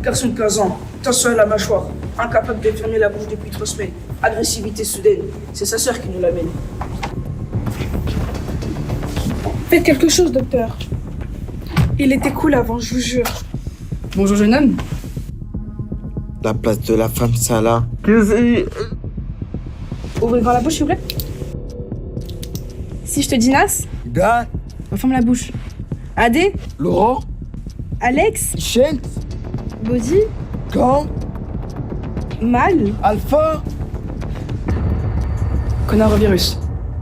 Garçon de 15 ans, tension à la mâchoire, incapable de fermer la bouche depuis 3 semaines, agressivité soudaine. C'est sa sœur qui nous l'amène. Faites quelque chose, docteur. Il était cool avant, je vous jure. Bonjour jeune homme. La place de la femme, ça là. Ouvrez grand la bouche, s'il vous plaît. Si je te dis Nas, Gars, referme la bouche. Adé, Laurent, Alex, Michel, Body, Quand, Mal, Alpha. Coronavirus.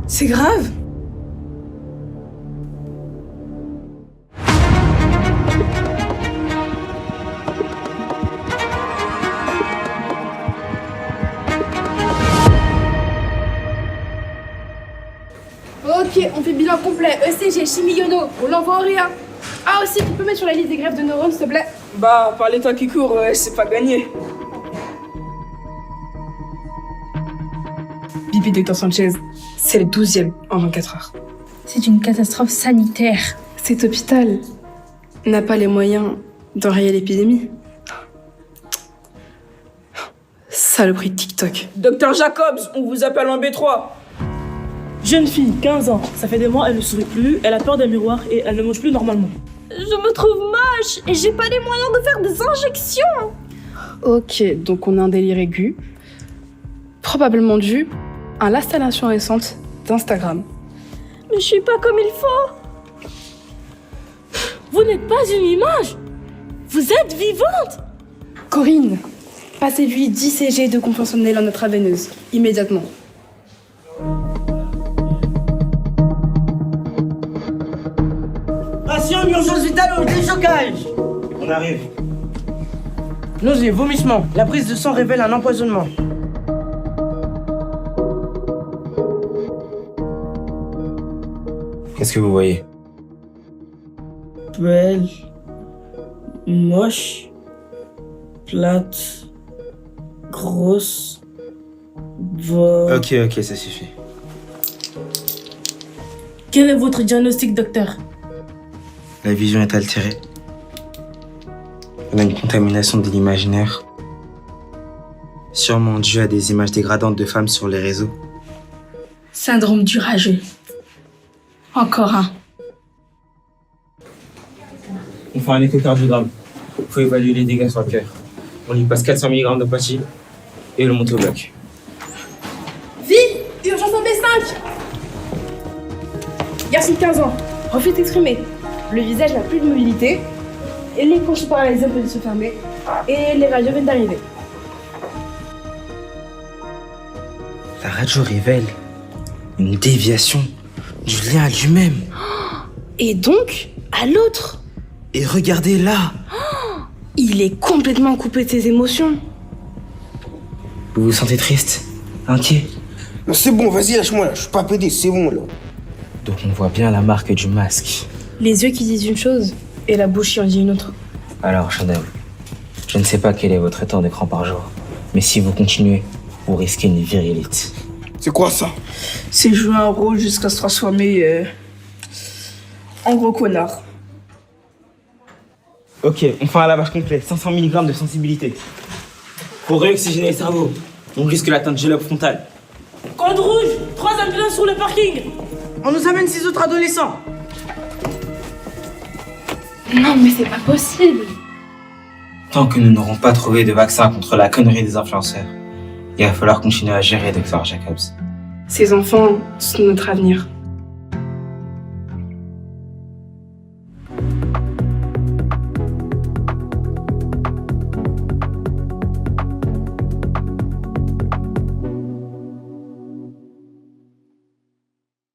c'est grave. Ok, on fait bilan complet. ECG, chimie iono, on l'envoie au RIA. Ah aussi, tu peux mettre sur la liste des greffes de neurones, s'il te plaît. Bah, par les temps qui courent, c'est pas gagné. Bibi Dr Sanchez, c'est le 12e en 24 heures. C'est une catastrophe sanitaire. Cet hôpital n'a pas les moyens d'enrayer l'épidémie. Saloperie de TikTok. Docteur Jacobs, on vous appelle en B3. Jeune fille, 15 ans, ça fait des mois, elle ne sourit plus, elle a peur des miroirs et elle ne mange plus normalement. Je me trouve moche et j'ai pas les moyens de faire des injections. Ok, donc on a un délire aigu, probablement dû à l'installation récente d'Instagram. Mais je suis pas comme il faut. Vous n'êtes pas une image, vous êtes vivante. Corinne, passez-lui 10 CG de conventionnel en intraveineuse, immédiatement. Patient, urgence vitale au déchocage. On arrive. Nausées, vomissements. La prise de sang révèle un empoisonnement. Qu'est-ce que vous voyez? Belle, moche, plate, grosse, Ok, ça suffit. Quel est votre diagnostic, docteur? La vision est altérée. On a une contamination de l'imaginaire. Sûrement due à des images dégradantes de femmes sur les réseaux. Syndrome du rageux. Encore un. On fait un échocardiogramme. Il faut évaluer les dégâts sur le cœur. On lui passe 400 mg de patine et le monte au bloc. Vite, urgence en B5. Garçon de 15 ans, refus d'exprimer. Le visage n'a plus de mobilité. Et les couches paralysées peuvent se fermer. Et les radios viennent d'arriver. La radio révèle une déviation du lien à lui-même. Et donc, à l'autre, Et regardez là, il est complètement coupé de ses émotions. vous vous sentez triste, inquiet. Non, c'est bon, vas-y, lâche-moi là, je suis pas pédé, c'est bon là. Donc on voit bien la marque du masque. Les yeux qui disent une chose et la bouche qui en dit une autre. Alors, Chanel, je ne sais pas quel est votre temps d'écran par jour, mais si vous continuez, vous risquez une virilite. C'est quoi ça? C'est jouer un rôle jusqu'à se transformer en gros connard. Ok, on fait un lavage complet, 500 mg de sensibilité. Pour réoxygéner le cerveau, on risque l'atteinte du lobe frontal. Code rouge, 3 ambulances sur le parking. On nous amène 6 autres adolescents. Non, mais c'est pas possible. Tant que nous n'aurons pas trouvé de vaccin contre la connerie des influenceurs, il va falloir continuer à gérer Dr Jacobs. Ces enfants sont notre avenir.